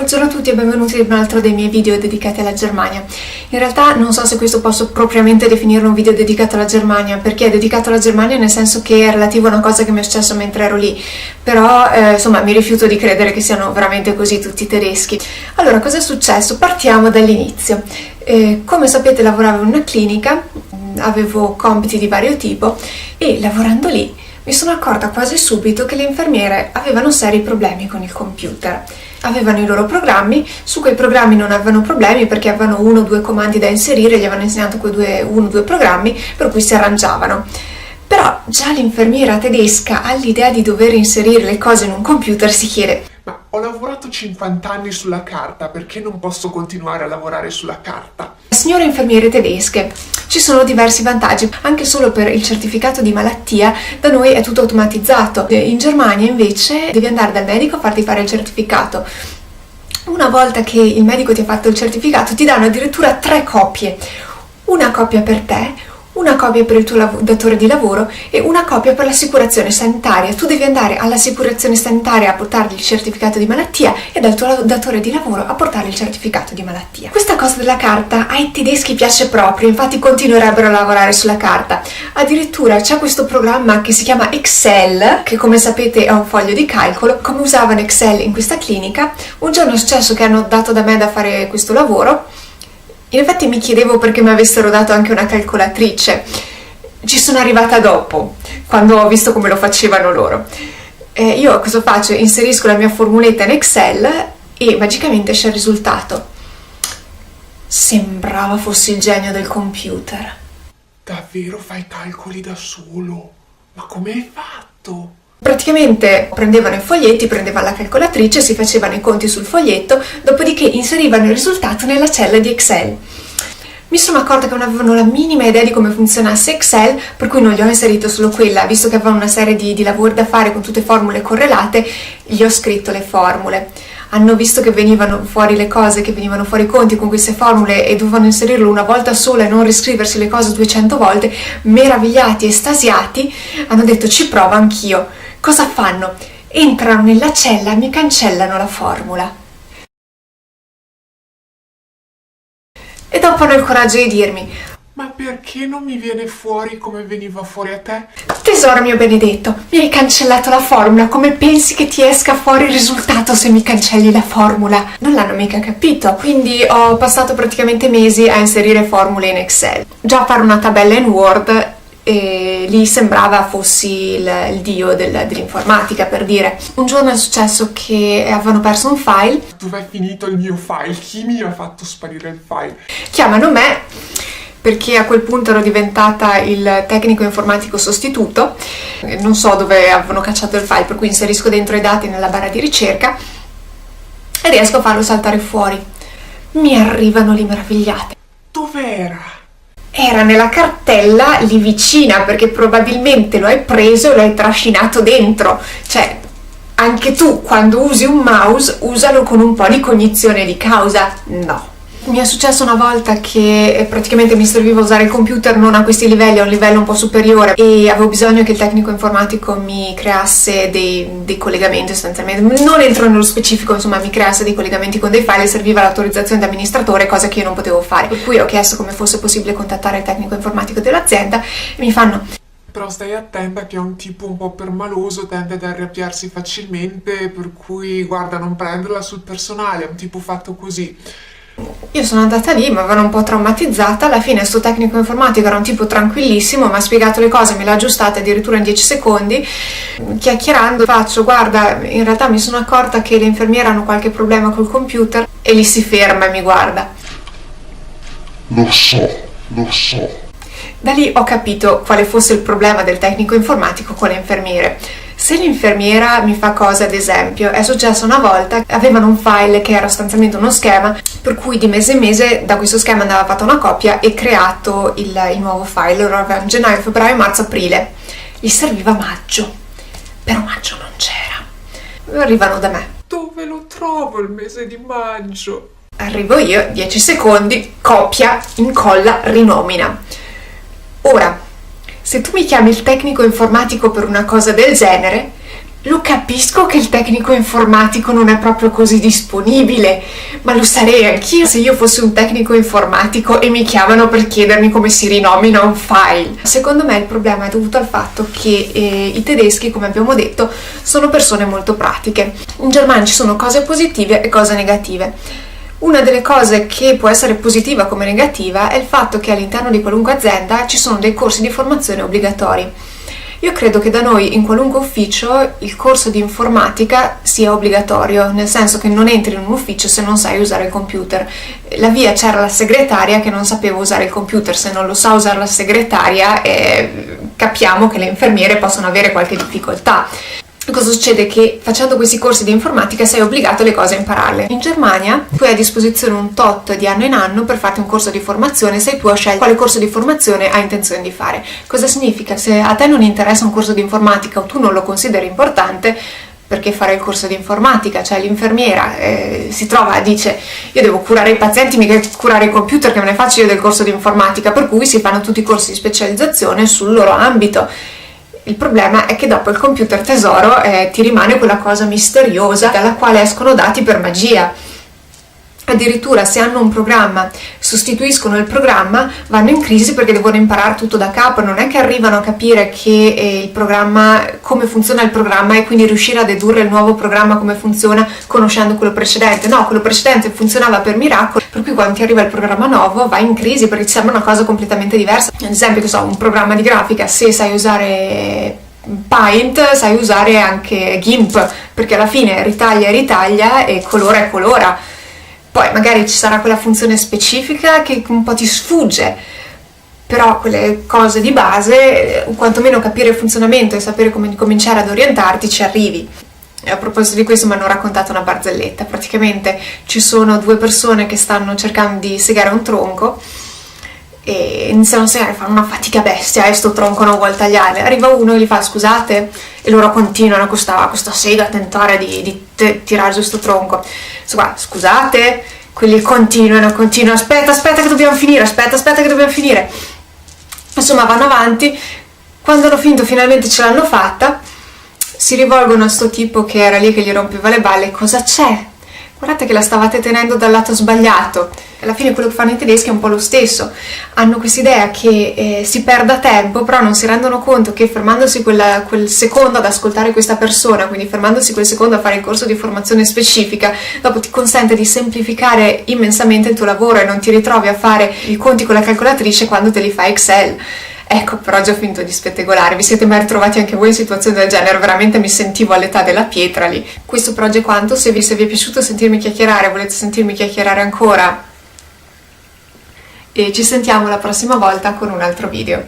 Buongiorno a tutti e benvenuti in un altro dei miei video dedicati alla Germania. In realtà non so se questo posso propriamente definire un video dedicato alla Germania, perché è dedicato alla Germania nel senso che è relativo a una cosa che mi è successo mentre ero lì, però insomma mi rifiuto di credere che siano veramente così tutti tedeschi. Allora, cosa è successo? Partiamo dall'inizio. Come sapete lavoravo in una clinica, avevo compiti di vario tipo e lavorando lì mi sono accorta quasi subito che le infermiere avevano seri problemi con il computer. Avevano i loro programmi, su quei programmi non avevano problemi perché avevano uno o due comandi da inserire, gli avevano insegnato uno o due programmi per cui si arrangiavano. Però già l'infermiera tedesca all'idea di dover inserire le cose in un computer si chiede: ma ho lavorato 50 anni sulla carta, perché non posso continuare a lavorare sulla carta? Signore infermiere tedesche, ci sono diversi vantaggi, anche solo per il certificato di malattia da noi è tutto automatizzato. In Germania invece devi andare dal medico a farti fare il certificato. Una volta che il medico ti ha fatto il certificato ti danno addirittura 3 copie, una copia per te, una copia per il tuo datore di lavoro e una copia per l'assicurazione sanitaria. Tu devi andare all'assicurazione sanitaria a portargli il certificato di malattia e dal tuo datore di lavoro a portargli il certificato di malattia. Questa cosa della carta ai tedeschi piace proprio, infatti continuerebbero a lavorare sulla carta. Addirittura c'è questo programma che si chiama Excel, che come sapete è un foglio di calcolo. Come usavano Excel in questa clinica, un giorno è successo che hanno dato da me da fare questo lavoro. In effetti mi chiedevo perché mi avessero dato anche una calcolatrice. Ci sono arrivata dopo, quando ho visto come lo facevano loro. Io cosa faccio? Inserisco la mia formuletta in Excel e magicamente esce il risultato. Sembrava fossi il genio del computer. Davvero fai calcoli da solo? Ma come hai fatto? Praticamente prendevano i foglietti, prendevano la calcolatrice, si facevano i conti sul foglietto, dopodiché inserivano il risultato nella cella di Excel. Mi sono accorta che non avevano la minima idea di come funzionasse Excel, per cui non gli ho inserito solo quella, visto che avevano una serie di lavori da fare con tutte formule correlate, gli ho scritto le formule. Hanno visto che venivano fuori le cose, che venivano fuori i conti con queste formule e dovevano inserirlo una volta sola e non riscriversi le cose 200 volte, meravigliati, estasiati, hanno detto: ci provo anch'io. Cosa fanno? Entrano nella cella e mi cancellano la formula. E dopo hanno il coraggio di dirmi: ma perché non mi viene fuori come veniva fuori a te? Tesoro mio benedetto, mi hai cancellato la formula, come pensi che ti esca fuori il risultato se mi cancelli la formula? Non l'hanno mica capito, quindi ho passato praticamente mesi a inserire formule in Excel. Già fare una tabella in Word, e lì sembrava fossi il dio dell'informatica, per dire. Un giorno è successo che avevano perso un file. Dov'è finito il mio file? Chi mi ha fatto sparire il file? Chiamano me, perché a quel punto ero diventata il tecnico informatico sostituto. Non so dove avevano cacciato il file, per cui inserisco dentro i dati nella barra di ricerca e riesco a farlo saltare fuori. Mi arrivano lì meravigliate. Dov'era? Era nella cartella lì vicina, perché probabilmente lo hai preso e lo hai trascinato dentro. Cioè, anche tu quando usi un mouse usalo con un po' di cognizione di causa. No. Mi è successo una volta che praticamente mi serviva usare il computer non a questi livelli, a un livello un po' superiore, e avevo bisogno che il tecnico informatico mi creasse dei collegamenti sostanzialmente. Non entro nello specifico, insomma, mi creasse dei collegamenti con dei file e serviva l'autorizzazione da amministratore, cosa che io non potevo fare. Per cui ho chiesto come fosse possibile contattare il tecnico informatico dell'azienda e mi fanno: però stai attenta che è un tipo un po' permaloso, tende ad arrabbiarsi facilmente, per cui guarda, non prenderla sul personale, è un tipo fatto così. Io sono andata lì, mi avevano un po' traumatizzata. Alla fine sto tecnico informatico era un tipo tranquillissimo, mi ha spiegato le cose, me le ha aggiustate addirittura in 10 secondi. Chiacchierando faccio: guarda, in realtà mi sono accorta che le infermiere hanno qualche problema col computer. E lì si ferma e mi guarda. Lo so. Da lì ho capito quale fosse il problema del tecnico informatico con le infermiere. Se l'infermiera mi fa cose, ad esempio, è successo una volta, avevano un file che era sostanzialmente uno schema, per cui di mese in mese da questo schema andava fatta una copia e creato il nuovo file. Loro avevano gennaio, febbraio, marzo, aprile. Gli serviva maggio, però maggio non c'era. Arrivano da me. Dove lo trovo il mese di maggio? Arrivo io, 10 secondi, copia, incolla, rinomina. Ora, se tu mi chiami il tecnico informatico per una cosa del genere, Lo capisco che il tecnico informatico non è proprio così disponibile, ma lo sarei anch'io se io fossi un tecnico informatico e mi chiamano per chiedermi come si rinomina un file. Secondo me il problema è dovuto al fatto che i tedeschi, come abbiamo detto, sono persone molto pratiche. In Germania ci sono cose positive e cose negative. Una delle cose che può essere positiva come negativa è il fatto che all'interno di qualunque azienda ci sono dei corsi di formazione obbligatori. Io credo che da noi in qualunque ufficio il corso di informatica sia obbligatorio, nel senso che non entri in un ufficio se non sai usare il computer. La via c'era la segretaria che non sapeva usare il computer, se non lo sa usare la segretaria capiamo che le infermiere possono avere qualche difficoltà. Cosa succede? Che facendo questi corsi di informatica sei obbligato le cose a impararle. In Germania tu hai a disposizione un tot di anno in anno per farti un corso di formazione, sei tu a scegliere quale corso di formazione hai intenzione di fare. Cosa significa? Se a te non interessa un corso di informatica o tu non lo consideri importante, perché fare il corso di informatica? Cioè l'infermiera si trova e dice io devo curare i pazienti, mica curare i computer, che me ne faccio io del corso di informatica, per cui si fanno tutti i corsi di specializzazione sul loro ambito. Il problema è che dopo il computer tesoro ti rimane quella cosa misteriosa dalla quale escono dati per magia. Addirittura se hanno un programma, sostituiscono il programma, vanno in crisi perché devono imparare tutto da capo. Non è che arrivano a capire che il programma, come funziona il programma, e quindi riuscire a dedurre il nuovo programma come funziona conoscendo quello precedente. No, quello precedente funzionava per miracolo, per cui quando ti arriva il programma nuovo vai in crisi perché ti sembra una cosa completamente diversa. Ad esempio, che so, un programma di grafica, se sai usare Paint, sai usare anche GIMP, perché alla fine ritaglia e ritaglia e colora e colora. Poi magari ci sarà quella funzione specifica che un po' ti sfugge, però quelle cose di base, quantomeno capire il funzionamento e sapere come cominciare ad orientarti, ci arrivi. E a proposito di questo mi hanno raccontato una barzelletta. Praticamente ci sono due persone che stanno cercando di segare un tronco e iniziano a segare, fanno una fatica bestia e sto tronco non vuol tagliare. Arriva uno e gli fa scusate, e loro continuano con questa sega a tentare di tirare giù sto tronco. Scusate, quelli continuano, aspetta che dobbiamo finire, aspetta che dobbiamo finire. Insomma vanno avanti, quando hanno finito finalmente ce l'hanno fatta, si rivolgono a sto tipo che era lì che gli rompeva le balle. Cosa c'è? Guardate che la stavate tenendo dal lato sbagliato. Alla fine quello che fanno i tedeschi è un po' lo stesso. Hanno quest'idea che si perda tempo, però non si rendono conto che fermandosi quel secondo ad ascoltare questa persona, quindi fermandosi quel secondo a fare il corso di formazione specifica, dopo ti consente di semplificare immensamente il tuo lavoro e non ti ritrovi a fare i conti con la calcolatrice quando te li fa Excel. Ecco, per oggi ho finito di spettegolare. Vi siete mai ritrovati anche voi in situazioni del genere? Veramente mi sentivo all'età della pietra lì. Questo per oggi è quanto. Se vi è piaciuto sentirmi chiacchierare, volete sentirmi chiacchierare ancora, e ci sentiamo la prossima volta con un altro video.